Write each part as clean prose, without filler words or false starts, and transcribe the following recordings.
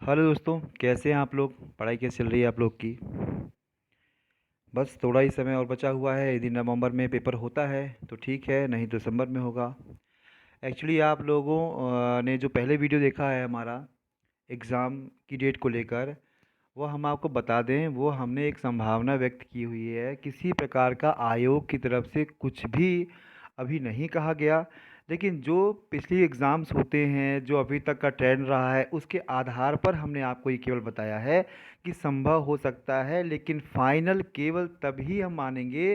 Hello दोस्तों, कैसे हैं आप लोग। पढ़ाई कैसी चल रही है आप लोग की। बस थोड़ा ही समय और बचा हुआ है। यदि नवंबर में पेपर होता है तो ठीक है, नहीं तो दिसंबर में होगा। एक्चुअली आप लोगों ने जो पहले वीडियो देखा है हमारा एग्ज़ाम की डेट को लेकर, वो हम आपको बता दें, वो हमने एक संभावना व्यक्त की हुई है। किसी प्रकार का आयोग की तरफ से कुछ भी अभी नहीं कहा गया। लेकिन जो पिछली एग्ज़ाम्स होते हैं, जो अभी तक का ट्रेंड रहा है, उसके आधार पर हमने आपको ये केवल बताया है कि संभव हो सकता है। लेकिन फाइनल केवल तभी हम मानेंगे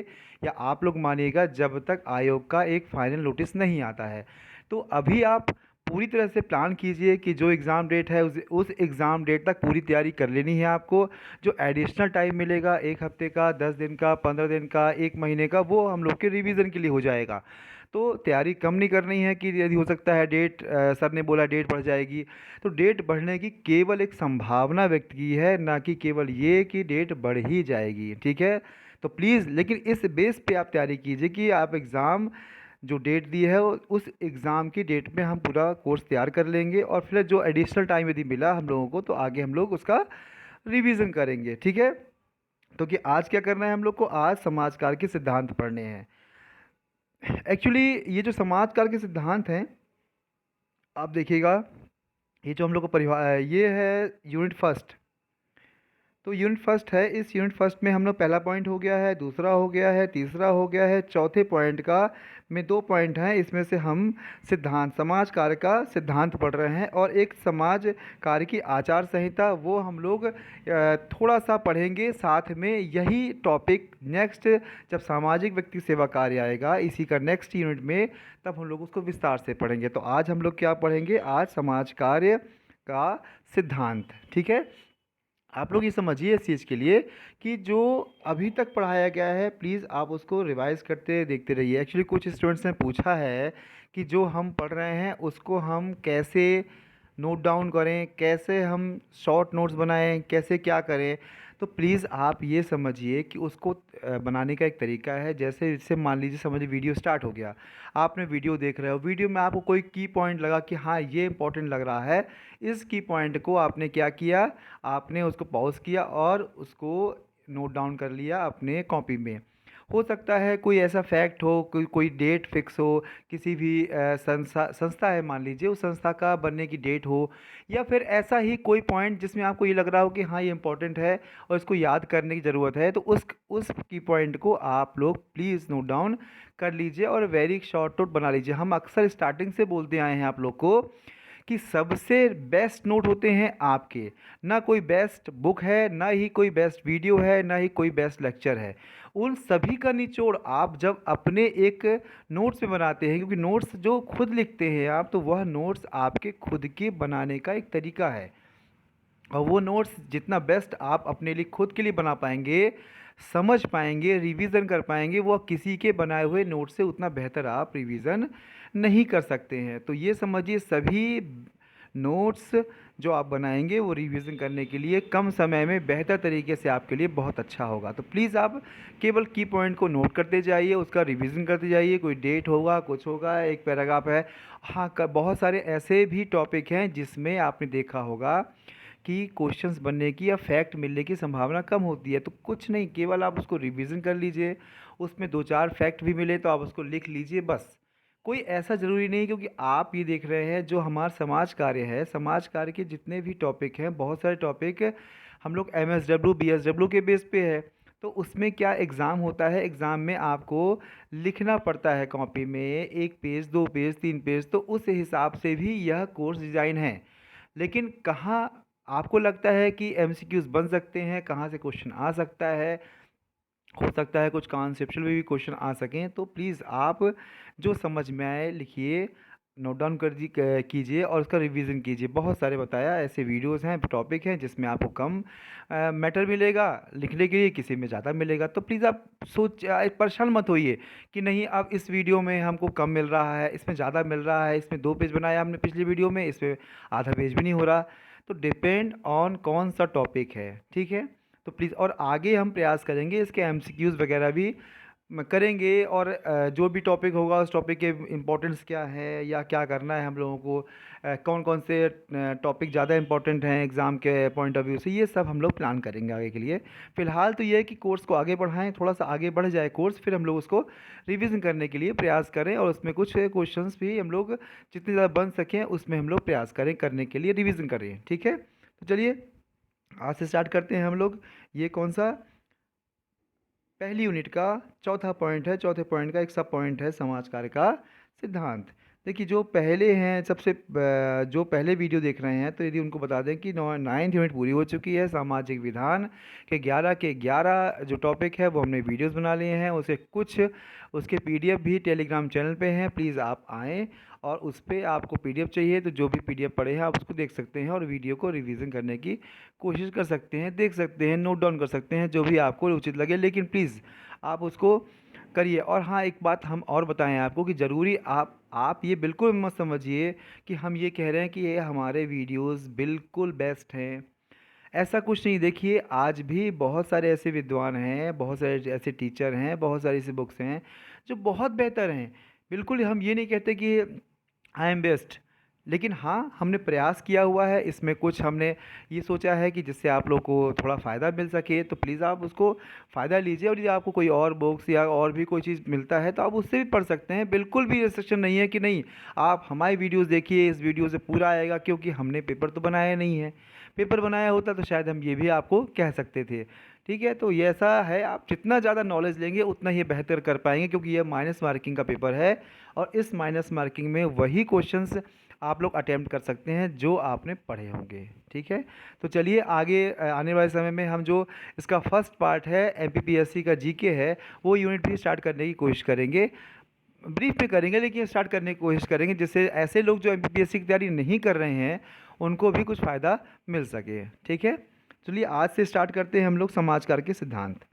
या आप लोग मानिएगा जब तक आयोग का एक फाइनल नोटिस नहीं आता है। तो अभी आप पूरी तरह से प्लान कीजिए कि जो एग्ज़ाम डेट है उस एग्ज़ाम डेट तक पूरी तैयारी कर लेनी है आपको। जो एडिशनल टाइम मिलेगा, एक हफ्ते का, 10 दिन का, 15 दिन का, एक महीने का, वो हम लोग के रिवीजन के लिए हो जाएगा। तो तैयारी कम नहीं करनी है कि यदि हो सकता है डेट सर ने बोला डेट बढ़ जाएगी, तो डेट बढ़ने की केवल एक संभावना व्यक्त की है, ना कि केवल ये कि डेट बढ़ ही जाएगी। ठीक है। तो प्लीज़ लेकिन इस बेस पे आप तैयारी कीजिए कि आप एग्ज़ाम जो डेट दी है उस एग्ज़ाम की डेट में हम पूरा कोर्स तैयार कर लेंगे, और फिर जो एडिशनल टाइम यदि मिला हम लोगों को तो आगे हम लोग उसका रिवीजन करेंगे। ठीक है। तो कि आज क्या करना है हम लोग को, आज समाजकार के सिद्धांत पढ़ने हैं। एक्चुअली ये जो समाजकार के सिद्धांत हैं, आप देखिएगा, ये जो हम लोग को परिभाषा ये है यूनिट फर्स्ट। तो यूनिट फर्स्ट है, इस यूनिट फर्स्ट में हम लोग पहला पॉइंट हो गया है, दूसरा हो गया है, तीसरा हो गया है, चौथे पॉइंट का में दो पॉइंट हैं। इसमें से हम सिद्धांत समाज कार्य का सिद्धांत पढ़ रहे हैं, और एक समाज कार्य की आचार संहिता वो हम लोग थोड़ा सा पढ़ेंगे। साथ में यही टॉपिक नेक्स्ट जब सामाजिक व्यक्ति सेवा कार्य आएगा इसी का नेक्स्ट यूनिट में, तब हम लोग उसको विस्तार से पढ़ेंगे। तो आज हम लोग क्या पढ़ेंगे, आज समाज कार्य का सिद्धांत। ठीक है। आप लोग ये समझिए इस चीज़ के लिए कि जो अभी तक पढ़ाया गया है प्लीज़ आप उसको रिवाइज करते देखते रहिए। एक्चुअली कुछ स्टूडेंट्स ने पूछा है कि जो हम पढ़ रहे हैं उसको हम कैसे नोट डाउन करें, कैसे हम शॉर्ट नोट्स बनाएं, कैसे क्या करें। तो प्लीज़ आप ये समझिए कि उसको बनाने का एक तरीका है। जैसे जैसे मान लीजिए, समझिए वीडियो स्टार्ट हो गया, आपने वीडियो देख रहे हो, वीडियो में आपको कोई की पॉइंट लगा कि हाँ ये इंपॉर्टेंट लग रहा है, इस की पॉइंट को आपने क्या किया, आपने उसको पॉज किया और उसको नोट डाउन कर लिया अपने कॉपी में। हो सकता है कोई ऐसा फैक्ट हो, कोई कोई डेट फिक्स हो, किसी भी संस्था है मान लीजिए, उस संस्था का बनने की डेट हो, या फिर ऐसा ही कोई पॉइंट जिसमें आपको ये लग रहा हो कि हाँ ये इंपॉर्टेंट है और इसको याद करने की ज़रूरत है, तो उस की पॉइंट को आप लोग प्लीज़ नोट डाउन कर लीजिए और वेरी शॉर्ट नोट बना लीजिए। हम अक्सर स्टार्टिंग से बोलते आए हैं आप लोग को कि सबसे बेस्ट नोट होते हैं आपके। ना कोई बेस्ट बुक है, ना ही कोई बेस्ट वीडियो है, ना ही कोई बेस्ट लेक्चर है। उन सभी का निचोड़ आप जब अपने एक नोट्स में बनाते हैं, क्योंकि नोट्स जो खुद लिखते हैं आप, तो वह नोट्स आपके खुद के बनाने का एक तरीका है। और वो नोट्स जितना बेस्ट आप अपने लिए खुद के लिए बना पाएंगे, समझ पाएंगे, रिवीजन कर पाएंगे, वो किसी के बनाए हुए नोट से उतना बेहतर आप रिवीजन नहीं कर सकते हैं। तो ये समझिए, सभी नोट्स जो आप बनाएंगे वो रिवीजन करने के लिए कम समय में बेहतर तरीके से आपके लिए बहुत अच्छा होगा। तो प्लीज़ आप केवल की पॉइंट को नोट करते जाइए, उसका रिवीजन करते जाइए। कोई डेट होगा, कुछ होगा, एक पैराग्राफ है। हाँ, बहुत सारे ऐसे भी टॉपिक हैं जिसमें आपने देखा होगा कि क्वेश्चंस बनने की या फैक्ट मिलने की संभावना कम होती है। तो कुछ नहीं, केवल आप उसको रिवीजन कर लीजिए, उसमें दो चार फैक्ट भी मिले तो आप उसको लिख लीजिए बस। कोई ऐसा ज़रूरी नहीं, क्योंकि आप ये देख रहे हैं जो हमारा समाज कार्य है, समाज कार्य के जितने भी टॉपिक हैं, बहुत सारे टॉपिक हम लोग MSW BSW के बेस पे है। तो उसमें क्या एग्ज़ाम होता है, एग्ज़ाम में आपको लिखना पड़ता है कॉपी में, एक पेज, दो पेज, तीन पेज, तो उस हिसाब से भी यह कोर्स डिज़ाइन है। लेकिन कहाँ आपको लगता है कि MCQs बन सकते हैं, कहाँ से क्वेश्चन आ सकता है, हो सकता है कुछ कॉन्सेप्चुअल में भी क्वेश्चन आ सकें। तो प्लीज़ आप जो समझ में आए लिखिए, नोट डाउन कीजिए और उसका रिवीजन कीजिए। बहुत सारे बताया ऐसे वीडियोस हैं, टॉपिक हैं जिसमें आपको कम मैटर मिलेगा लिखने के लिए, किसी में ज़्यादा मिलेगा। तो प्लीज़ आप परेशान मत होइए कि नहीं अब इस वीडियो में हमको कम मिल रहा है, इसमें ज़्यादा मिल रहा है, इसमें 2 पेज बनाया हमने पिछली वीडियो में, इसमें आधा पेज भी नहीं हो रहा। तो डिपेंड ऑन कौन सा टॉपिक है। ठीक है। तो प्लीज़ और आगे हम प्रयास करेंगे इसके MCQs वगैरह भी करेंगे और जो भी टॉपिक होगा उस टॉपिक के इम्पोर्टेंस क्या है या क्या करना है हम लोगों को, कौन कौन से टॉपिक ज़्यादा इम्पोर्टेंट हैं एग्ज़ाम के पॉइंट ऑफ व्यू से, ये सब हम लोग प्लान करेंगे आगे के लिए। फ़िलहाल तो ये है कि कोर्स को आगे बढ़ाएं, थोड़ा सा आगे बढ़ जाए कोर्स, फिर हम लोग उसको रिवीजन करने के लिए प्रयास करें और उसमें कुछ क्वेश्चंस भी हम लोग जितने ज़्यादा बन सकें उसमें हम लोग प्रयास करें करने के लिए, रिवीजन करें। ठीक है, तो चलिए आज से स्टार्ट करते हैं हम लोग। ये कौन सा, पहली यूनिट का चौथा पॉइंट है। चौथे पॉइंट का एक सब पॉइंट है समाज कार्य का सिद्धांत। देखिए जो पहले हैं सबसे जो पहले वीडियो देख रहे हैं तो यदि उनको बता दें कि 9th यूनिट पूरी हो चुकी है। सामाजिक विधान के 11 जो टॉपिक है वो हमने वीडियोस बना लिए हैं, उसे कुछ उसके पीडीएफ भी टेलीग्राम चैनल पे हैं। प्लीज़ आप आएँ और उस पर आपको पीडीएफ चाहिए तो जो भी पीडीएफ पड़े हैं आप उसको देख सकते हैं और वीडियो को रिवीजन करने की कोशिश कर सकते हैं, देख सकते हैं, नोट डाउन कर सकते हैं, जो भी आपको उचित लगे, लेकिन प्लीज़ आप उसको करिए। और हाँ, एक बात हम और बताएं आपको कि ज़रूरी आप ये बिल्कुल मत समझिए कि हम ये कह रहे हैं कि ये हमारे वीडियोस बिल्कुल बेस्ट हैं, ऐसा कुछ नहीं। देखिए आज भी बहुत सारे ऐसे विद्वान हैं, बहुत सारे ऐसे टीचर हैं, बहुत सारी ऐसी बुक्स हैं जो बहुत बेहतर हैं। बिल्कुल हम ये नहीं कहते कि आई एम बेस्ट, लेकिन हाँ हमने प्रयास किया हुआ है। इसमें कुछ हमने ये सोचा है कि जिससे आप लोग को थोड़ा फ़ायदा मिल सके, तो प्लीज़ आप उसको फ़ायदा लीजिए। और यदि आपको कोई और बुक्स या और भी कोई चीज़ मिलता है तो आप उससे भी पढ़ सकते हैं। बिल्कुल भी रिस्ट्रिक्शन नहीं है कि नहीं आप हमारी वीडियोज़ देखिए, इस वीडियो से पूरा आएगा, क्योंकि हमने पेपर तो बनाया नहीं है। पेपर बनाया होता तो शायद हम ये भी आपको कह सकते थे। ठीक है, तो ये ऐसा है, आप जितना ज़्यादा नॉलेज लेंगे उतना ही बेहतर कर पाएंगे, क्योंकि ये माइनस मार्किंग का पेपर है और इस माइनस मार्किंग में वही क्वेश्चंस आप लोग अटेम्प्ट कर सकते हैं जो आपने पढ़े होंगे। ठीक है, तो चलिए आगे आने वाले समय में हम जो इसका फर्स्ट पार्ट है एमपीपीएससी का जीके है वो यूनिट भी स्टार्ट करने की कोशिश करेंगे। ब्रीफ में करेंगे लेकिन स्टार्ट करने की कोशिश करेंगे, जिससे ऐसे लोग जो एमपीपीएससी की तैयारी नहीं कर रहे हैं उनको भी कुछ फ़ायदा मिल सके। ठीक है, चलिए आज से स्टार्ट करते हैं हम लोग समाज कार्य के सिद्धांत।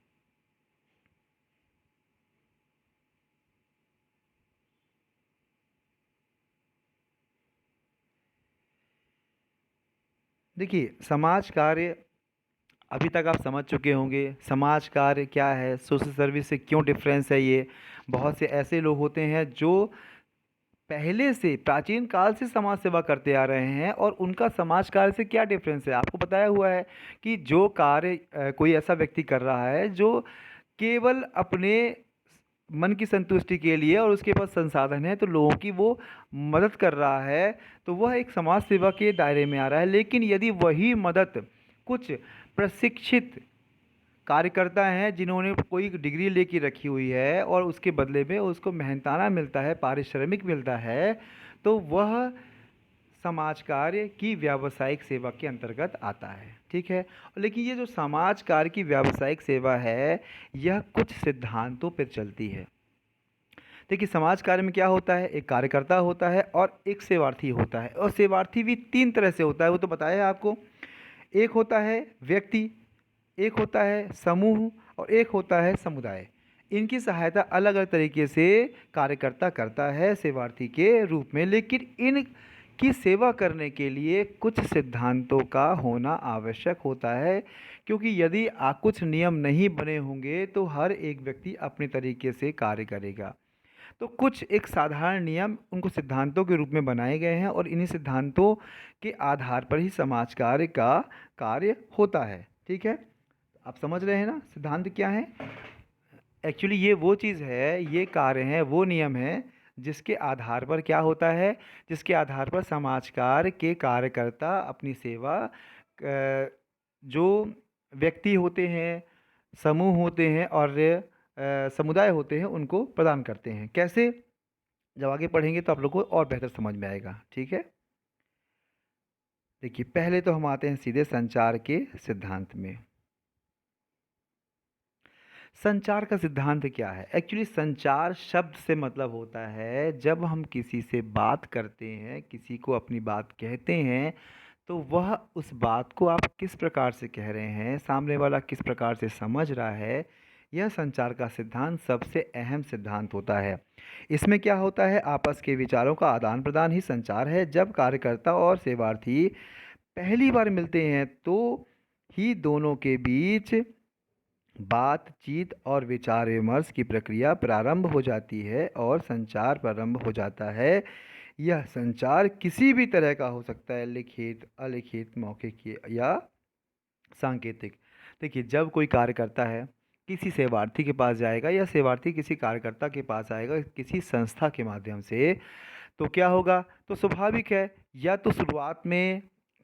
देखिए समाज कार्य अभी तक आप समझ चुके होंगे समाज कार्य क्या है, सोशल सर्विस से क्यों डिफरेंस है। ये बहुत से ऐसे लोग होते हैं जो पहले से प्राचीन काल से समाज सेवा करते आ रहे हैं और उनका समाज कार्य से क्या डिफरेंस है आपको बताया हुआ है कि जो कार्य कोई ऐसा व्यक्ति कर रहा है जो केवल अपने मन की संतुष्टि के लिए और उसके पास संसाधन है तो लोगों की वो मदद कर रहा है, तो वह एक समाज सेवा के दायरे में आ रहा है। लेकिन यदि वही मदद कुछ प्रशिक्षित कार्यकर्ता हैं जिन्होंने कोई डिग्री लेके रखी हुई है और उसके बदले में उसको मेहनताना मिलता है, पारिश्रमिक मिलता है, तो वह समाज कार्य की व्यावसायिक सेवा के अंतर्गत आता है। ठीक है, लेकिन ये जो समाज कार्य की व्यावसायिक सेवा है यह कुछ सिद्धांतों पर चलती है। देखिए समाज कार्य में क्या होता है, एक कार्यकर्ता होता है और एक सेवार्थी होता है, और सेवार्थी भी तीन तरह से होता है, वो तो बताया है आपको। एक होता है व्यक्ति, एक होता है समूह और एक होता है समुदाय। इनकी सहायता अलग अलग तरीके से कार्यकर्ता करता है सेवार्थी के रूप में, लेकिन इन की सेवा करने के लिए कुछ सिद्धांतों का होना आवश्यक होता है, क्योंकि यदि कुछ नियम नहीं बने होंगे तो हर एक व्यक्ति अपने तरीके से कार्य करेगा। तो कुछ एक साधारण नियम उनको सिद्धांतों के रूप में बनाए गए हैं और इन्हीं सिद्धांतों के आधार पर ही समाज कार्य का कार्य होता है। ठीक है, आप समझ रहे हैं ना सिद्धांत क्या है। एक्चुअली ये वो चीज़ है, ये कार्य हैं, वो नियम हैं जिसके आधार पर क्या होता है, जिसके आधार पर समाज कार्य के कार्यकर्ता अपनी सेवा जो व्यक्ति होते हैं, समूह होते हैं और समुदाय होते हैं उनको प्रदान करते हैं। कैसे, जब आगे पढ़ेंगे तो आप लोग को और बेहतर समझ में आएगा। ठीक है, देखिए पहले तो हम आते हैं सीधे संचार के सिद्धांत में। संचार का सिद्धांत क्या है। एक्चुअली संचार शब्द से मतलब होता है जब हम किसी से बात करते हैं, किसी को अपनी बात कहते हैं, तो वह उस बात को आप किस प्रकार से कह रहे हैं, सामने वाला किस प्रकार से समझ रहा है, यह संचार का सिद्धांत सबसे अहम सिद्धांत होता है। इसमें क्या होता है, आपस के विचारों का आदान प्रदान ही संचार है। जब कार्यकर्ता और सेवार्थी पहली बार मिलते हैं तो ही दोनों के बीच बातचीत और विचार विमर्श की प्रक्रिया प्रारंभ हो जाती है और संचार प्रारंभ हो जाता है। यह संचार किसी भी तरह का हो सकता है, लिखित, अलिखित, मौखिक या सांकेतिक। देखिए, जब कोई कार्यकर्ता है किसी सेवार्थी के पास जाएगा या सेवार्थी किसी कार्यकर्ता के पास आएगा किसी संस्था के माध्यम से, तो क्या होगा? तो स्वाभाविक है, या तो शुरुआत में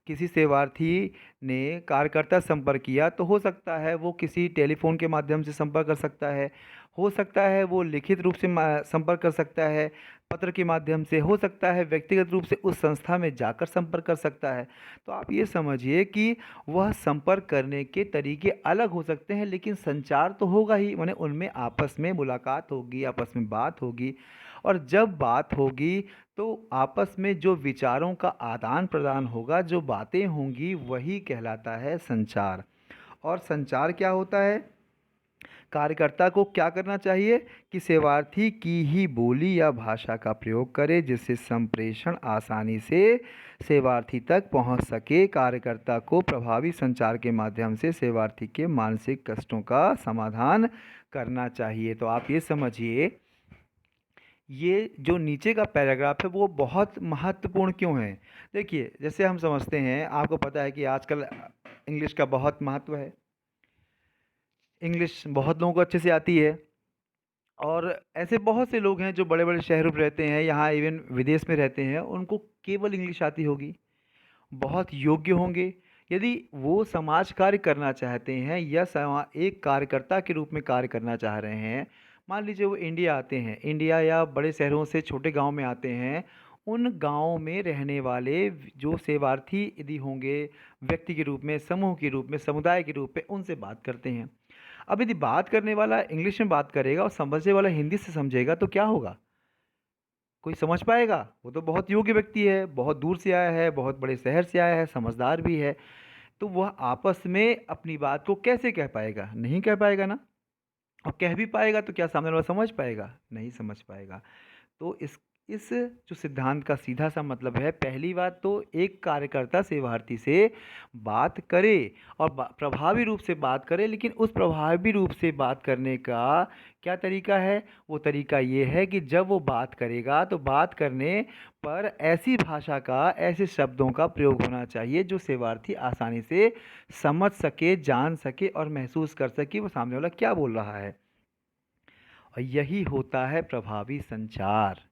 किसी सेवार्थी ने कार्यकर्ता संपर्क किया तो हो सकता है वो किसी टेलीफोन के माध्यम से संपर्क कर सकता है, हो सकता है वो लिखित रूप से संपर्क कर सकता है, पत्र के माध्यम से, हो सकता है व्यक्तिगत रूप से उस संस्था में जाकर संपर्क कर सकता है। तो आप ये समझिए कि वह संपर्क करने के तरीके अलग हो सकते हैं, लेकिन संचार तो होगा ही, माने उनमें आपस में मुलाकात होगी, आपस में बात होगी। और जब बात होगी तो आपस में जो विचारों का आदान प्रदान होगा, जो बातें होंगी, वही कहलाता है संचार। और संचार क्या होता है? कार्यकर्ता को क्या करना चाहिए कि सेवार्थी की ही बोली या भाषा का प्रयोग करे जिससे संप्रेषण आसानी से सेवार्थी तक पहुंच सके। कार्यकर्ता को प्रभावी संचार के माध्यम से सेवार्थी के मानसिक कष्टों का समाधान करना चाहिए। तो आप ये समझिए, ये जो नीचे का पैराग्राफ है वो बहुत महत्वपूर्ण क्यों है। देखिए, जैसे हम समझते हैं, आपको पता है कि आजकल इंग्लिश का बहुत महत्व है, इंग्लिश बहुत लोगों को अच्छे से आती है। और ऐसे बहुत से लोग हैं जो बड़े बड़े शहरों में रहते हैं, यहाँ इवन विदेश में रहते हैं, उनको केवल इंग्लिश आती होगी, बहुत योग्य होंगे। यदि वो समाज कार्य करना चाहते हैं या एक कार्यकर्ता के रूप में कार्य करना चाह रहे हैं, मान लीजिए वो इंडिया आते हैं, इंडिया या बड़े शहरों से छोटे गांव में आते हैं, उन गांव में रहने वाले जो सेवार्थी यदि होंगे, व्यक्ति के रूप में, समूह के रूप में, समुदाय के रूप में उनसे बात करते हैं। अब यदि बात करने वाला इंग्लिश में बात करेगा और समझने वाला हिंदी से समझेगा तो क्या होगा? कोई समझ पाएगा? वो तो बहुत योग्य व्यक्ति है, बहुत दूर से आया है, बहुत बड़े शहर से आया है, समझदार भी है, तो वह आपस में अपनी बात को कैसे कह पाएगा? नहीं कह पाएगा ना। और कह भी पाएगा तो क्या सामने वाला समझ पाएगा? नहीं समझ पाएगा। तो इस जो सिद्धांत का सीधा सा मतलब है, पहली बात तो एक कार्यकर्ता सेवार्थी से बात करे और प्रभावी रूप से बात करे, लेकिन उस प्रभावी रूप से बात करने का क्या तरीका है? वो तरीका ये है कि जब वो बात करेगा तो बात करने पर ऐसी भाषा का, ऐसे शब्दों का प्रयोग होना चाहिए जो सेवार्थी आसानी से समझ सके, जान सके और महसूस कर सके वो सामने वाला क्या बोल रहा है। और यही होता है प्रभावी संचार।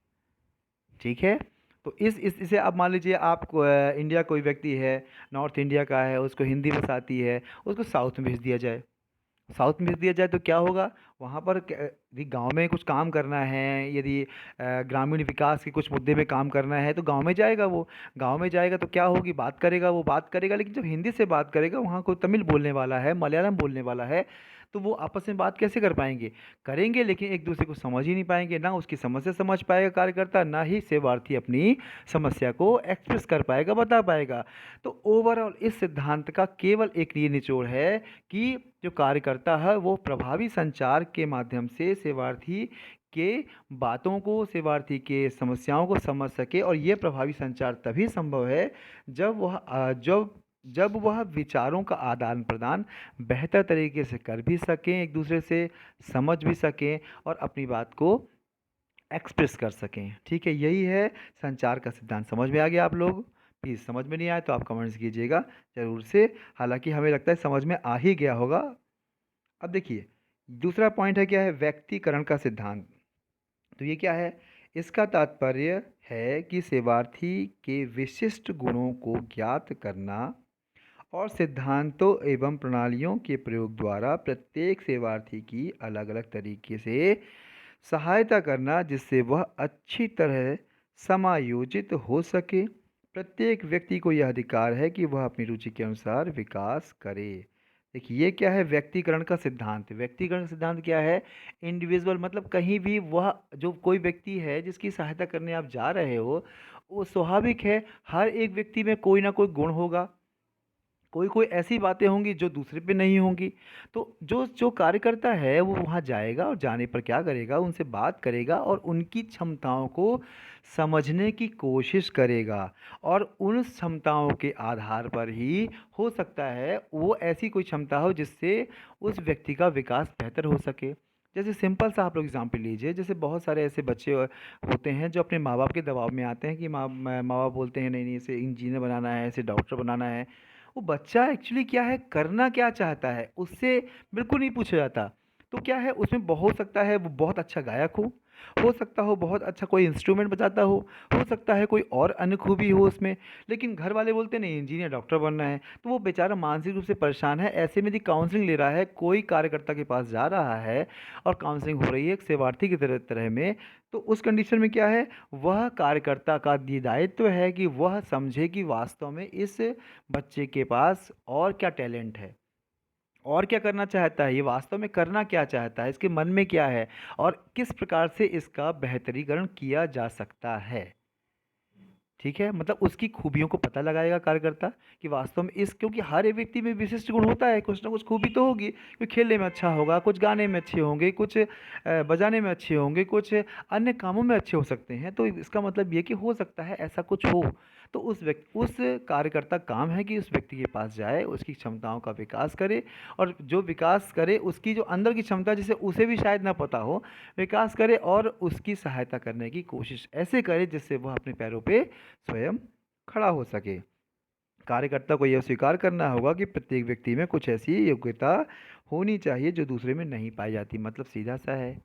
ठीक है। तो इसे आप मान लीजिए, आप इंडिया कोई व्यक्ति है, नॉर्थ इंडिया का है, उसको हिंदी बस आती है, उसको साउथ में भेज दिया जाए। साउथ में भेज दिया जाए तो क्या होगा? वहाँ पर यदि गांव में कुछ काम करना है, यदि ग्रामीण विकास के कुछ मुद्दे में काम करना है तो गांव में जाएगा। वो गांव में जाएगा तो क्या होगी? बात करेगा, वो बात करेगा, लेकिन जब हिंदी से बात करेगा, वहाँ कोई तमिल बोलने वाला है, मलयालम बोलने वाला है, तो वो आपस में बात कैसे कर पाएंगे? करेंगे, लेकिन एक दूसरे को समझ ही नहीं पाएंगे। ना उसकी समस्या समझ पाएगा कार्यकर्ता, ना ही सेवार्थी अपनी समस्या को एक्सप्रेस कर पाएगा, बता पाएगा। तो ओवरऑल इस सिद्धांत का केवल एक ये निचोड़ है कि जो कार्यकर्ता है वो प्रभावी संचार के माध्यम से सेवार्थी के बातों को, सेवार्थी के समस्याओं को समझ सके। और ये प्रभावी संचार तभी संभव है जब वह विचारों का आदान प्रदान बेहतर तरीके से कर भी सकें, एक दूसरे से समझ भी सकें और अपनी बात को एक्सप्रेस कर सकें। ठीक है, यही है संचार का सिद्धांत। समझ में आ गया आप लोग? प्लीज़, समझ में नहीं आए तो आप कमेंट्स कीजिएगा ज़रूर से। हालांकि हमें लगता है समझ में आ ही गया होगा। अब देखिए, दूसरा पॉइंट है, क्या है? व्यक्तिकरण का सिद्धांत। तो ये क्या है? इसका तात्पर्य है कि सेवार्थी के विशिष्ट गुणों को ज्ञात करना और सिद्धांतों एवं प्रणालियों के प्रयोग द्वारा प्रत्येक सेवार्थी की अलग अलग तरीके से सहायता करना जिससे वह अच्छी तरह समायोजित हो सके। प्रत्येक व्यक्ति को यह अधिकार है कि वह अपनी रुचि के अनुसार विकास करे। देखिए, ये क्या है? व्यक्तिकरण का सिद्धांत। व्यक्तिकरण का सिद्धांत क्या है? इंडिविजुअल, मतलब कहीं भी वह जो कोई व्यक्ति है जिसकी सहायता करने आप जा रहे हो, वो स्वाभाविक है, हर एक व्यक्ति में कोई ना कोई गुण होगा, कोई कोई ऐसी बातें होंगी जो दूसरे पे नहीं होंगी। तो जो जो कार्यकर्ता है वो वहाँ जाएगा और जाने पर क्या करेगा, उनसे बात करेगा और उनकी क्षमताओं को समझने की कोशिश करेगा। और उन क्षमताओं के आधार पर ही हो सकता है वो ऐसी कोई क्षमता हो जिससे उस व्यक्ति का विकास बेहतर हो सके। जैसे सिंपल सा आप लोग एग्जाम्पल लीजिए, जैसे बहुत सारे ऐसे बच्चे होते हैं जो अपने माँ बाप के दबाव में आते हैं कि माँ बाप बोलते हैं नहीं नहीं इसे इंजीनियर बनाना है, इसे डॉक्टर बनाना है। वो बच्चा एक्चुअली क्या है, करना क्या चाहता है, उससे बिल्कुल नहीं पूछा जाता। तो क्या है, उसमें हो सकता है वो बहुत अच्छा गायक हो सकता हो बहुत अच्छा कोई इंस्ट्रूमेंट बजाता हो सकता है कोई और अन्य खूबी हो उसमें। लेकिन घर वाले बोलते नहीं इंजीनियर डॉक्टर बनना है, तो वो बेचारा मानसिक रूप से परेशान है। ऐसे में यदि काउंसलिंग ले रहा है, कोई कार्यकर्ता के पास जा रहा है और काउंसलिंग हो रही है एक सेवार्थी की तरह तरह में, तो उस कंडीशन में क्या है, वह कार्यकर्ता का ये दायित्व है कि वह समझे कि वास्तव में इस बच्चे के पास और क्या टैलेंट है, और क्या करना चाहता है, ये वास्तव में करना क्या चाहता है, इसके मन में क्या है और किस प्रकार से इसका बेहतरीकरण किया जा सकता है। ठीक है, मतलब उसकी खूबियों को पता लगाएगा कार्यकर्ता कि वास्तव में इस, क्योंकि हर एक व्यक्ति में विशिष्ट गुण होता है, कुछ ना कुछ खूबी तो होगी। कोई खेलने में अच्छा होगा, कुछ गाने में अच्छे होंगे, कुछ बजाने में अच्छे होंगे, कुछ अन्य कामों में अच्छे हो सकते हैं। तो इसका मतलब ये कि हो सकता है ऐसा कुछ हो। तो उस कार्यकर्ता काम है कि उस व्यक्ति के पास जाए, उसकी क्षमताओं का विकास करे, और जो विकास करे उसकी जो अंदर की क्षमता जिसे उसे भी शायद ना पता हो, विकास करे और उसकी सहायता करने की कोशिश ऐसे करे जिससे वह अपने पैरों पे स्वयं खड़ा हो सके। कार्यकर्ता को यह स्वीकार करना होगा कि प्रत्येक व्यक्ति में कुछ ऐसी योग्यता होनी चाहिए जो दूसरे में नहीं पाई जाती। मतलब सीधा सा है,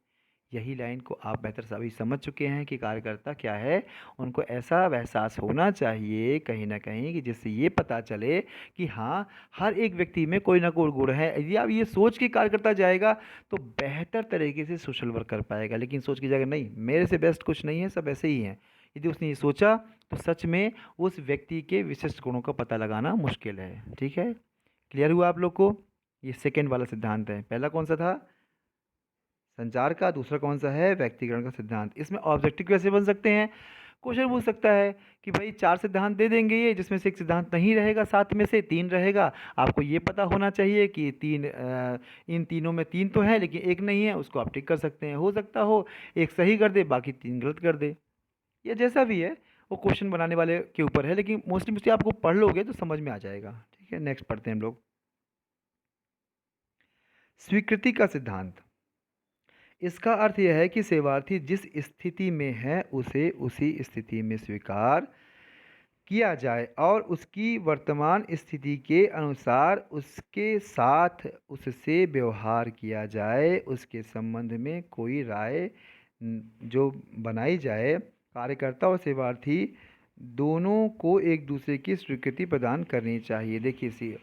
यही लाइन को आप बेहतर सभी समझ चुके हैं कि कार्यकर्ता क्या है। उनको ऐसा एहसास होना चाहिए कहीं ना कहीं कि जिससे ये पता चले कि हाँ, हर एक व्यक्ति में कोई ना कोई गुण है। यदि आप ये सोच के कार्यकर्ता जाएगा तो बेहतर तरीके से सोशल वर्क कर पाएगा। लेकिन सोच के जाएगा नहीं मेरे से बेस्ट कुछ नहीं है, सब ऐसे ही हैं, यदि उसने ये सोचा तो सच में उस व्यक्ति के विशिष्ट गुणों का पता लगाना मुश्किल है। ठीक है, क्लियर हुआ आप लोग को? ये सेकेंड वाला सिद्धांत है। पहला कौन सा था, संचार का, दूसरा कौन सा है, व्यक्तिकरण का सिद्धांत। इसमें ऑब्जेक्टिव कैसे बन सकते हैं, क्वेश्चन पूछ सकता है कि भाई 4 सिद्धांत दे देंगे ये, जिसमें से एक सिद्धांत नहीं रहेगा, 7 में से 3 रहेगा। आपको ये पता होना चाहिए कि इन तीनों में 3 तो है लेकिन एक नहीं है, उसको आप टिक कर सकते हैं। हो सकता हो एक सही कर दे, बाकी 3 गलत कर दे, या जैसा भी है वो क्वेश्चन बनाने वाले के ऊपर है। लेकिन मोस्टली आपको पढ़ लोगे तो समझ में आ जाएगा। ठीक है, नेक्स्ट पढ़ते हैं हम लोग। स्वीकृति का सिद्धांत। इसका अर्थ यह है कि सेवार्थी जिस स्थिति में है उसे उसी स्थिति में स्वीकार किया जाए और उसकी वर्तमान स्थिति के अनुसार उसके साथ उससे व्यवहार किया जाए। उसके संबंध में कोई राय जो बनाई जाए, कार्यकर्ता और सेवार्थी दोनों को एक दूसरे की स्वीकृति प्रदान करनी चाहिए। देखिए सी,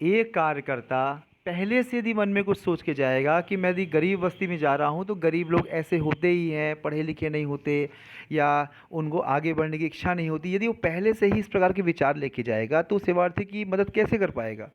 एक कार्यकर्ता पहले से यदि मन में कुछ सोच के जाएगा कि मैं यदि गरीब बस्ती में जा रहा हूँ तो गरीब लोग ऐसे होते ही हैं, पढ़े लिखे नहीं होते या उनको आगे बढ़ने की इच्छा नहीं होती, यदि वो पहले से ही इस प्रकार के विचार लेके जाएगा तो सेवार्थी की मदद कैसे कर पाएगा।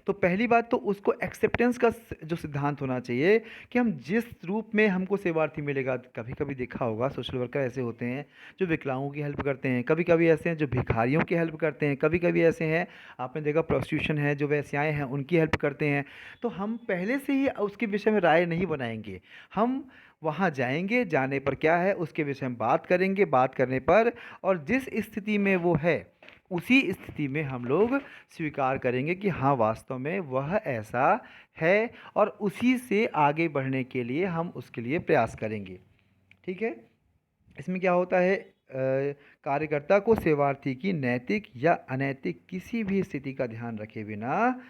तो पहली बात तो उसको एक्सेप्टेंस का जो सिद्धांत होना चाहिए कि हम जिस रूप में हमको सेवार्थी मिलेगा। कभी कभी देखा होगा सोशल वर्कर ऐसे होते हैं जो विकलांगों की हेल्प करते हैं, कभी कभी ऐसे हैं जो भिखारियों की हेल्प करते हैं, कभी कभी ऐसे हैं आपने देखा प्रोस्टिट्यूशन है जो वैश्याएँ हैं उनकी हेल्प करते हैं। तो हम पहले से ही उसके विषय में राय नहीं बनाएंगे, हम वहाँ जाएंगे, जाने पर क्या है उसके विषय में बात करेंगे, बात करने पर और जिस स्थिति में वो है उसी स्थिति में हम लोग स्वीकार करेंगे कि हाँ वास्तव में वह ऐसा है और उसी से आगे बढ़ने के लिए हम उसके लिए प्रयास करेंगे। ठीक है, इसमें क्या होता है, कार्यकर्ता को सेवार्थी की नैतिक या अनैतिक किसी भी स्थिति का ध्यान रखे बिना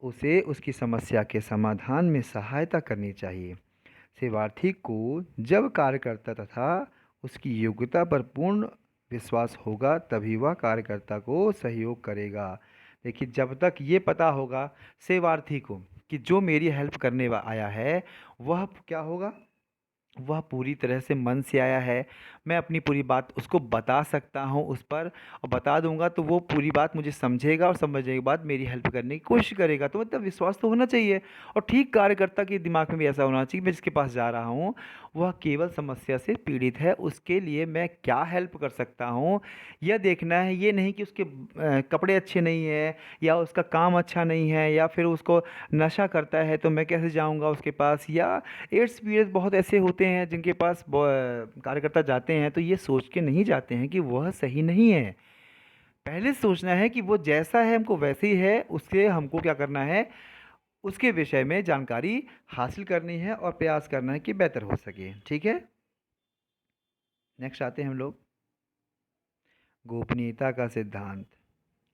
उसे उसकी समस्या के समाधान में सहायता करनी चाहिए। सेवार्थी को जब कार्यकर्ता तथा उसकी योग्यता पर पूर्ण विश्वास होगा तभी वह कार्यकर्ता को सहयोग करेगा। देखिए, जब तक ये पता होगा सेवार्थी को कि जो मेरी हेल्प करने आया है वह क्या होगा, वह पूरी तरह से मन से आया है, मैं अपनी पूरी बात उसको बता सकता हूँ उस पर, और बता दूंगा तो वो पूरी बात मुझे समझेगा और समझने के बाद मेरी हेल्प करने की कोशिश करेगा। तो मतलब विश्वास तो होना चाहिए। और ठीक कार्यकर्ता के दिमाग में भी ऐसा होना चाहिए, मैं जिसके पास जा रहा हूँ वह केवल समस्या से पीड़ित है, उसके लिए मैं क्या हेल्प कर सकता हूँ यह देखना है। ये नहीं कि उसके कपड़े अच्छे नहीं हैं या उसका काम अच्छा नहीं है या फिर उसको नशा करता है तो मैं कैसे जाऊँगा उसके पास, या एड्स पीड़ित बहुत ऐसे होते हैं जिनके पास कार्यकर्ता जाते हैं तो ये सोच के नहीं जाते हैं कि वह सही नहीं है। पहले सोचना है कि वो जैसा है हमको वैसे ही है, उसके हमको क्या करना है, उसके विषय में जानकारी हासिल करनी है और प्रयास करना है कि बेहतर हो सके। ठीक है, नेक्स्ट आते हैं हम लोग गोपनीयता का सिद्धांत।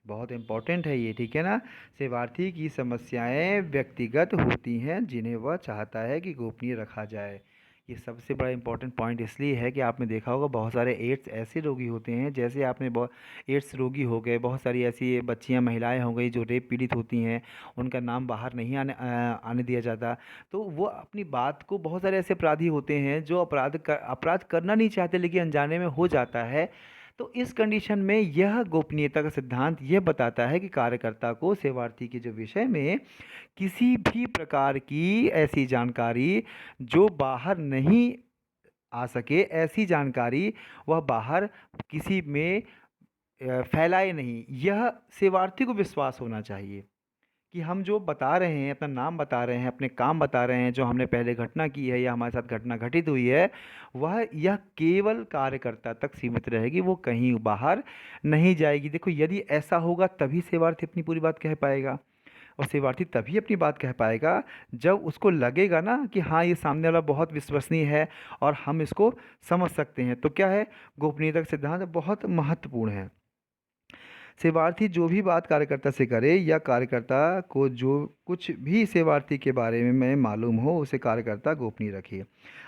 बहुत इम्पोर्टेंट है ये, ठीक है ना। सेवार्थी की समस्याएं व्यक्तिगत होती हैं जिन्हें वह चाहता है कि गोपनीय रखा जाए। ये सबसे बड़ा इम्पोर्टेंट पॉइंट इसलिए है कि आपने देखा होगा बहुत सारे एड्स ऐसे रोगी होते हैं, जैसे आपने बहुत एड्स रोगी हो गए, बहुत सारी ऐसी बच्चियां महिलाएं हो गई जो रेप पीड़ित होती हैं, उनका नाम बाहर नहीं आने दिया जाता। तो वो अपनी बात को, बहुत सारे ऐसे अपराधी होते हैं जो अपराध करना नहीं चाहते लेकिन अनजाने में हो जाता है। तो इस कंडीशन में यह गोपनीयता का सिद्धांत यह बताता है कि कार्यकर्ता को सेवार्थी के जो विषय में किसी भी प्रकार की ऐसी जानकारी जो बाहर नहीं आ सके, ऐसी जानकारी वह बाहर किसी में फैलाए नहीं। यह सेवार्थी को विश्वास होना चाहिए कि हम जो बता रहे हैं, अपना नाम बता रहे हैं, अपने काम बता रहे हैं, जो हमने पहले घटना की है या हमारे साथ घटना घटित हुई है, वह यह केवल कार्यकर्ता तक सीमित रहेगी, वो कहीं बाहर नहीं जाएगी। देखो, यदि ऐसा होगा तभी सेवार्थी अपनी पूरी बात कह पाएगा, और सेवार्थी तभी अपनी बात कह पाएगा जब उसको लगेगा ना कि हाँ, ये सामने वाला बहुत विश्वसनीय है और हम इसको समझ सकते हैं। तो क्या है, गोपनीयता का सिद्धांत बहुत महत्वपूर्ण है। सेवार्थी जो भी बात कार्यकर्ता से करे या कार्यकर्ता को जो कुछ भी सेवार्थी के बारे में मालूम हो, उसे कार्यकर्ता गोपनीय रखे।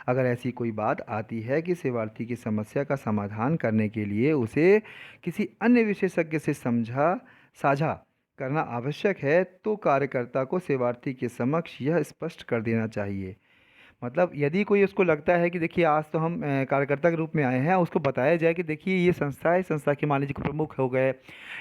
अगर ऐसी कोई बात आती है कि सेवार्थी की समस्या का समाधान करने के लिए उसे किसी अन्य विशेषज्ञ से साझा करना आवश्यक है, तो कार्यकर्ता को सेवार्थी के समक्ष यह स्पष्ट कर देना चाहिए। मतलब यदि कोई उसको लगता है कि देखिए आज तो हम कार्यकर्ता के रूप में आए हैं, उसको बताया जाए कि देखिए ये संस्था है, संस्था के मान लीजिए कोई प्रमुख हो गए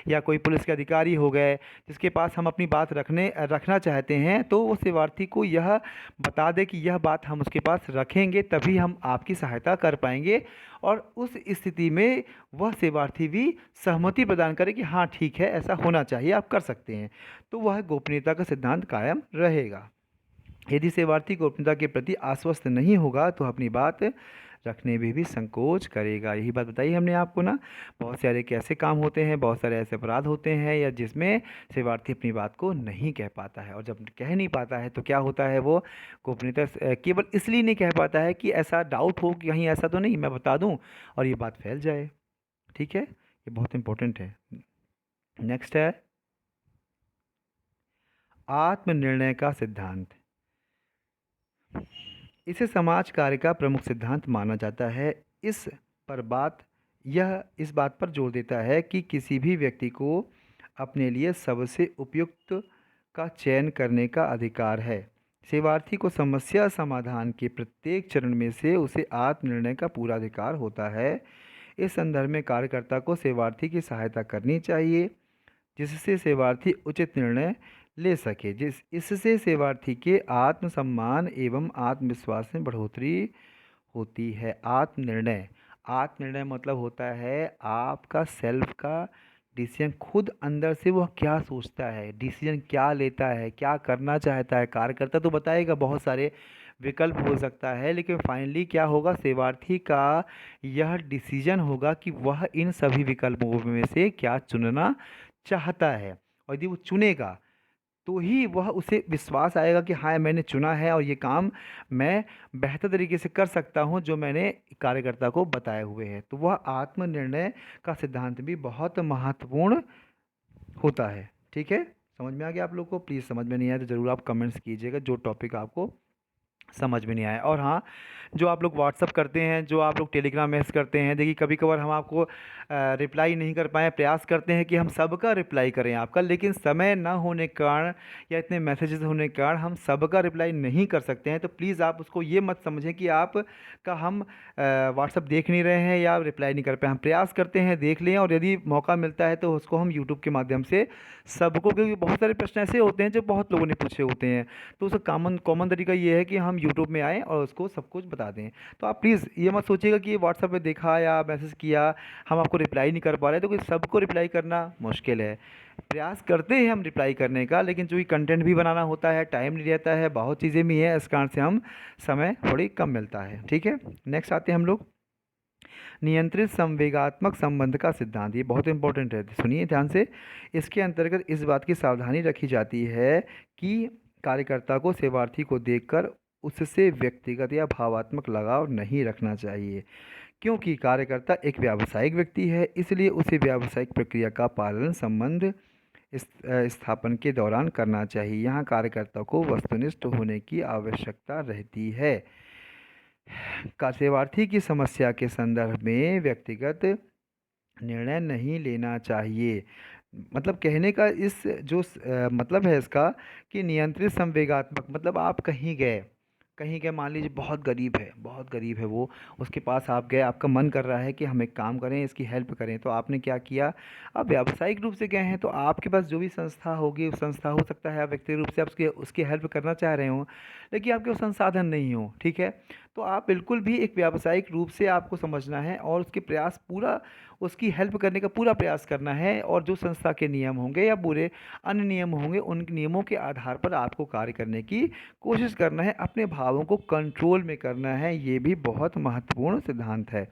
या कोई पुलिस के अधिकारी हो गए जिसके पास हम अपनी बात रखना चाहते हैं, तो वो सेवार्थी को यह बता दे कि यह बात हम उसके पास रखेंगे तभी हम आपकी सहायता कर पाएंगे, और उस स्थिति में वह सेवार्थी भी सहमति प्रदान करे कि हाँ ठीक है, ऐसा होना चाहिए, आप कर सकते हैं। तो वह गोपनीयता का सिद्धांत कायम रहेगा। यदि सेवार्थी गोपनीयता के प्रति आश्वस्त नहीं होगा तो अपनी बात रखने में भी संकोच करेगा। यही बात बताई हमने आपको ना। बहुत सारे कैसे काम होते हैं, बहुत सारे ऐसे अपराध होते हैं या जिसमें सेवार्थी अपनी बात को नहीं कह पाता है, और जब कह नहीं पाता है तो क्या होता है, वो गोपनीयता केवल इसलिए नहीं कह पाता है कि ऐसा डाउट हो कि कहीं ऐसा तो नहीं, मैं बता दूं और ये बात फैल जाए। ठीक है, ये बहुत इंपॉर्टेंट है। नेक्स्ट है आत्मनिर्णय का सिद्धांत। इसे समाज कार्य का प्रमुख सिद्धांत माना जाता है। इस बात पर जोर देता है कि किसी भी व्यक्ति को अपने लिए सबसे उपयुक्त का चयन करने का अधिकार है। सेवार्थी को समस्या समाधान के प्रत्येक चरण में से उसे आत्मनिर्णय का पूरा अधिकार होता है। इस संदर्भ में कार्यकर्ता को सेवार्थी की सहायता करनी चाहिए जिससे सेवार्थी उचित निर्णय ले सके, इससे सेवार्थी के आत्मसम्मान एवं आत्मविश्वास में बढ़ोतरी होती है। आत्मनिर्णय मतलब होता है आपका सेल्फ का डिसीजन, खुद अंदर से वह क्या सोचता है, डिसीजन क्या लेता है, क्या करना चाहता है। कार्यकर्ता तो बताएगा, बहुत सारे विकल्प हो सकता है, लेकिन फाइनली क्या होगा, सेवार्थी का यह डिसीजन होगा कि वह इन सभी विकल्पों में से क्या चुनना चाहता है। और यदि वो चुनेगा तो ही वह उसे विश्वास आएगा कि हाँ, मैंने चुना है और ये काम मैं बेहतर तरीके से कर सकता हूँ जो मैंने कार्यकर्ता को बताए हुए हैं। तो वह आत्मनिर्णय का सिद्धांत भी बहुत महत्वपूर्ण होता है। ठीक है, समझ में आ गया आप लोग को? प्लीज़ समझ में नहीं आया तो ज़रूर आप कमेंट्स कीजिएगा जो टॉपिक आपको समझ में नहीं आया। और हाँ, जो आप लोग व्हाट्सअप करते हैं, जो आप लोग टेलीग्राम मैसेज करते हैं, देखिए कभी कभार हम आपको रिप्लाई नहीं कर पाए, प्रयास करते हैं कि हम सबका रिप्लाई करें आपका, लेकिन समय ना होने के कारण या इतने मैसेजेस होने के कारण हम सबका रिप्लाई नहीं कर सकते हैं। तो प्लीज़ आप उसको ये मत समझें कि आप का हम व्हाट्सअप देख नहीं रहे हैं या रिप्लाई नहीं कर पाए। हम प्रयास करते हैं देख लें, और यदि मौका मिलता है तो उसको हम यूट्यूब के माध्यम से सबको, क्योंकि बहुत सारे प्रश्न ऐसे होते हैं जो बहुत लोगों ने पूछे होते हैं, तो उसका कॉमन तरीका ये है कि हम यूट्यूब में आएँ और उसको सब कुछ बता दें। तो आप प्लीज़ ये मत सोचिएगा कि व्हाट्सएप पे देखा या मैसेज किया, हम आपको रिप्लाई नहीं कर पा रहे, तो कोई सबको रिप्लाई करना मुश्किल है। प्रयास करते हैं हम रिप्लाई करने का, लेकिन चूँकि कंटेंट भी बनाना होता है, टाइम नहीं रहता है, बहुत चीज़ें भी हैं, इस कारण से हम समय थोड़ी कम मिलता है। ठीक है, नेक्स्ट आते हैं हम लोग नियंत्रित संवेगात्मक संबंध का सिद्धांत। ये बहुत इंपॉर्टेंट है, सुनिए ध्यान से। इसके अंतर्गत इस बात की सावधानी रखी जाती है कि कार्यकर्ता को सेवार्थी को देखकर उससे व्यक्तिगत या भावात्मक लगाव नहीं रखना चाहिए, क्योंकि कार्यकर्ता एक व्यावसायिक व्यक्ति है, इसलिए उसे व्यावसायिक प्रक्रिया का पालन संबंध स्थापन के दौरान करना चाहिए। यहाँ कार्यकर्ता को वस्तुनिष्ठ होने की आवश्यकता रहती है। सेवार्थी की समस्या के संदर्भ में व्यक्तिगत निर्णय नहीं लेना चाहिए। मतलब कहने का इस जो मतलब है इसका कि नियंत्रित संवेगात्मक मतलब आप कहीं गए, मान लीजिए बहुत गरीब है वो, उसके पास आप गए, आपका मन कर रहा है कि हम एक काम करें, इसकी हेल्प करें, तो आपने क्या किया, आप व्यावसायिक रूप से गए हैं, तो आपके पास जो भी संस्था होगी, उस संस्था हो सकता है आप व्यक्तिगत रूप से आप उसकी हेल्प करना चाह रहे हो, लेकिन आपके वो संसाधन नहीं हो, ठीक है, तो आप बिल्कुल भी एक व्यावसायिक रूप से आपको समझना है और उसके प्रयास पूरा उसकी हेल्प करने का पूरा प्रयास करना है, और जो संस्था के नियम होंगे या बुरे अन्य नियम होंगे, उन नियमों के आधार पर आपको कार्य करने की कोशिश करना है, अपने भावों को कंट्रोल में करना है। ये भी बहुत महत्वपूर्ण सिद्धांत है,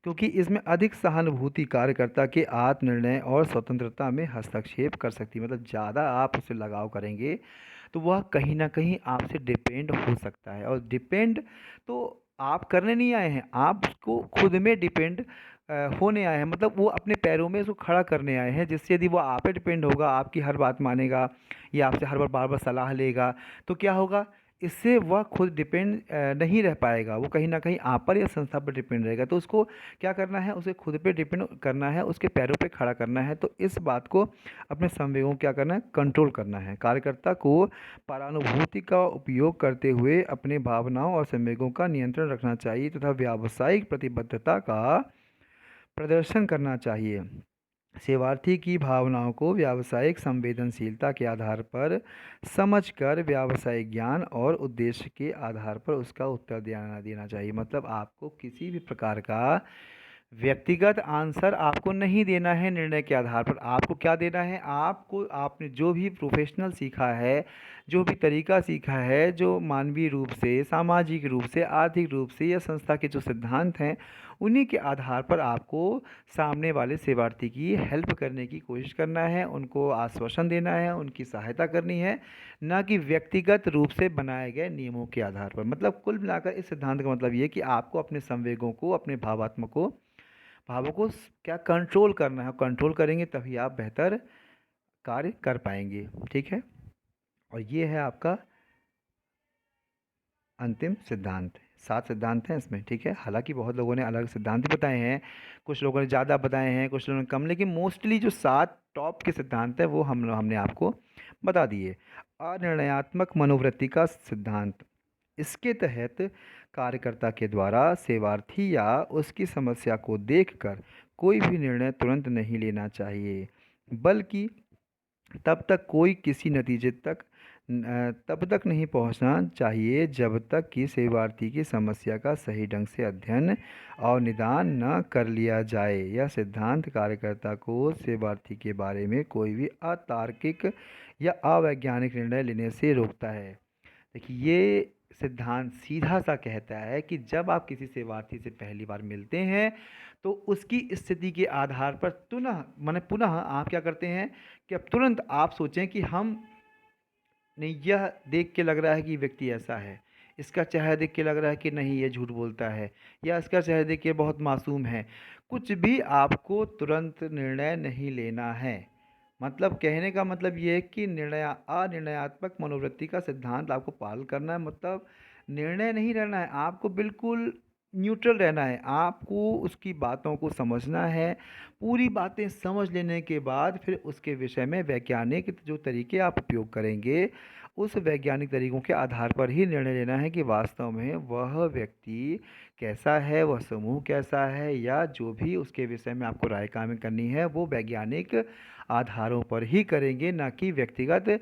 क्योंकि इसमें अधिक सहानुभूति कार्यकर्ता के आत्म निर्णय और स्वतंत्रता में हस्तक्षेप कर सकती है। मतलब ज़्यादा आप उससे लगाव करेंगे तो वह कहीं ना कहीं आपसे डिपेंड हो सकता है, और डिपेंड तो आप करने नहीं आए हैं, आप उसको खुद में डिपेंड होने आए हैं। मतलब वो अपने पैरों में उसको खड़ा करने आए हैं, जिससे यदि वो आप पे डिपेंड होगा, आपकी हर बात मानेगा या आपसे हर बार बार सलाह लेगा, तो क्या होगा, इससे वह खुद डिपेंड नहीं रह पाएगा, वो कहीं ना कहीं आप पर या संस्था पर डिपेंड रहेगा। तो उसको क्या करना है, उसे खुद पे डिपेंड करना है, उसके पैरों पे खड़ा करना है। तो इस बात को अपने संवेगों क्या करना है, कंट्रोल करना है। कार्यकर्ता को परानुभूति का उपयोग करते हुए अपने भावनाओं और संवेगों का नियंत्रण रखना चाहिए तथा व्यावसायिक प्रतिबद्धता का प्रदर्शन करना चाहिए। सेवार्थी की भावनाओं को व्यावसायिक संवेदनशीलता के आधार पर समझकर व्यावसायिक ज्ञान और उद्देश्य के आधार पर उसका उत्तर देना देना चाहिए। मतलब आपको किसी भी प्रकार का व्यक्तिगत आंसर आपको नहीं देना है निर्णय के आधार पर। आपको क्या देना है, आपको आपने जो भी प्रोफेशनल सीखा है, जो भी तरीका सीखा है, जो मानवीय रूप से, सामाजिक रूप से, आर्थिक रूप से या संस्था के जो सिद्धांत हैं, उन्हीं के आधार पर आपको सामने वाले सेवार्थी की हेल्प करने की कोशिश करना है, उनको आश्वासन देना है, उनकी सहायता करनी है, ना कि व्यक्तिगत रूप से बनाए गए नियमों के आधार पर। मतलब कुल मिलाकर इस सिद्धांत का मतलब ये है कि आपको अपने संवेगों को, अपने भावों को क्या कंट्रोल करना है। कंट्रोल करेंगे तभी आप बेहतर कार्य कर पाएंगे। ठीक है, और ये है आपका अंतिम सिद्धांत। 7 सिद्धांत हैं इसमें, ठीक है। हालांकि बहुत लोगों ने अलग सिद्धांत भी बताए हैं, कुछ लोगों ने ज़्यादा बताए हैं, कुछ लोगों ने कम, लेकिन मोस्टली जो 7 टॉप के सिद्धांत हैं वो हमने आपको बता दिए। अनिर्णयात्मक मनोवृत्ति का सिद्धांत, इसके तहत कार्यकर्ता के द्वारा सेवार्थी या उसकी समस्या को देखकर कोई भी निर्णय तुरंत नहीं लेना चाहिए, बल्कि तब तक कोई किसी नतीजे तब तक नहीं पहुंचना चाहिए जब तक कि सेवार्थी की समस्या का सही ढंग से अध्ययन और निदान न कर लिया जाए। यह सिद्धांत कार्यकर्ता को सेवार्थी के बारे में कोई भी अतार्किक या अवैज्ञानिक निर्णय लेने से रोकता है। देखिए, ये सिद्धांत सीधा सा कहता है कि जब आप किसी सेवार्थी से पहली बार मिलते हैं तो उसकी स्थिति के आधार पर पुनः आप क्या करते हैं कि अब तुरंत आप सोचें कि हम नहीं, यह देख के लग रहा है कि व्यक्ति ऐसा है, इसका चेहरा देख के लग रहा है कि नहीं ये झूठ बोलता है, या इसका चेहरा देख के बहुत मासूम है। कुछ भी आपको तुरंत निर्णय नहीं लेना है। मतलब कहने का मतलब ये है कि अनिर्णयात्मक मनोवृत्ति का सिद्धांत आपको पालन करना है। मतलब निर्णय नहीं रहना है, आपको बिल्कुल न्यूट्रल रहना है, आपको उसकी बातों को समझना है। पूरी बातें समझ लेने के बाद फिर उसके विषय में वैज्ञानिक जो तरीके आप उपयोग करेंगे, उस वैज्ञानिक तरीकों के आधार पर ही निर्णय लेना है कि वास्तव में वह व्यक्ति कैसा है, वह समूह कैसा है, या जो भी उसके विषय में आपको राय कायम करनी है वो वैज्ञानिक आधारों पर ही करेंगे, ना कि व्यक्तिगत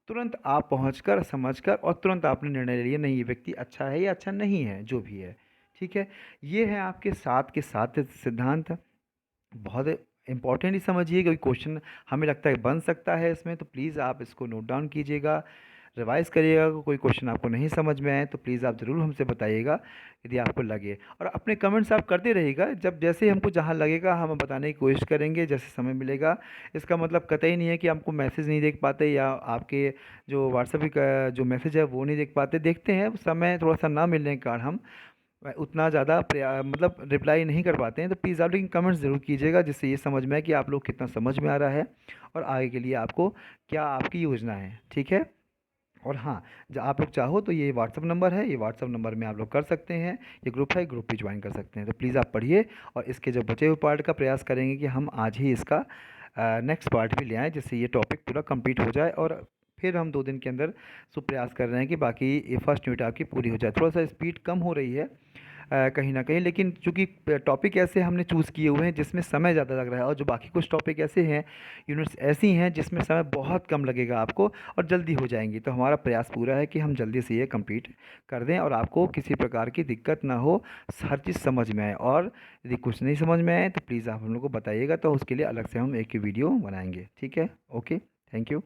तुरंत आप पहुंचकर समझकर और तुरंत आपने निर्णय ले लिया, नहीं ये व्यक्ति अच्छा है या अच्छा नहीं है, जो भी है। ठीक है, ये है आपके साथ के साथ सिद्धांत। बहुत इम्पोर्टेंट ही समझिए, कोई क्वेश्चन हमें लगता है बन सकता है इसमें, तो प्लीज़ आप इसको नोट डाउन कीजिएगा, रिवाइज़ करिएगा। कोई क्वेश्चन आपको नहीं समझ में आए तो प्लीज़ आप ज़रूर हमसे बताइएगा यदि आपको लगे, और अपने कमेंट्स आप करते रहिएगा। जब जैसे हमको जहाँ लगेगा हम बताने की कोशिश करेंगे, जैसे समय मिलेगा। इसका मतलब कतई नहीं है कि हमको मैसेज नहीं देख पाते या आपके जो व्हाट्सएप का जो मैसेज है वो नहीं देख पाते, देखते हैं। समय थोड़ा सा ना मिलने के कारण हम उतना ज़्यादा मतलब रिप्लाई नहीं कर पाते हैं। तो प्लीज़ आप लेकिन कमेंट्स ज़रूर कीजिएगा, जिससे ये समझ में आए कि आप लोग कितना समझ में आ रहा है और आगे के लिए आपको क्या आपकी योजना है। ठीक है, और हाँ, जब आप लोग चाहो तो ये व्हाट्सअप नंबर है, ये व्हाट्सअप नंबर में आप लोग कर सकते हैं। ये ग्रुप है, ग्रुप भी ज्वाइन कर सकते हैं। तो प्लीज़ आप पढ़िए और इसके जो बचे हुए पार्ट का प्रयास करेंगे कि हम आज ही इसका नेक्स्ट पार्ट भी ले आएँ, जिससे ये टॉपिक पूरा कंप्लीट हो जाए। और फिर हम 2 दिन के अंदर प्रयास कर रहे हैं कि बाकी ये फर्स्ट यूनिट आपकी पूरी हो जाए। थोड़ा सा स्पीड कम हो रही है कहीं न कहीं, लेकिन चूँकि टॉपिक ऐसे हमने चूज़ किए हुए हैं जिसमें समय ज़्यादा लग रहा है, और जो बाकी कुछ टॉपिक ऐसे हैं, यूनिट्स ऐसी हैं जिसमें समय बहुत कम लगेगा आपको और जल्दी हो जाएंगी। तो हमारा प्रयास पूरा है कि हम जल्दी से ये कंप्लीट कर दें और आपको किसी प्रकार की दिक्कत ना हो, हर चीज़ समझ में आए। और यदि कुछ नहीं समझ में आए तो प्लीज़ आप हम लोग को बताइएगा, तो उसके लिए अलग से हम एक वीडियो बनाएंगे। ठीक है, ओके, थैंक यू।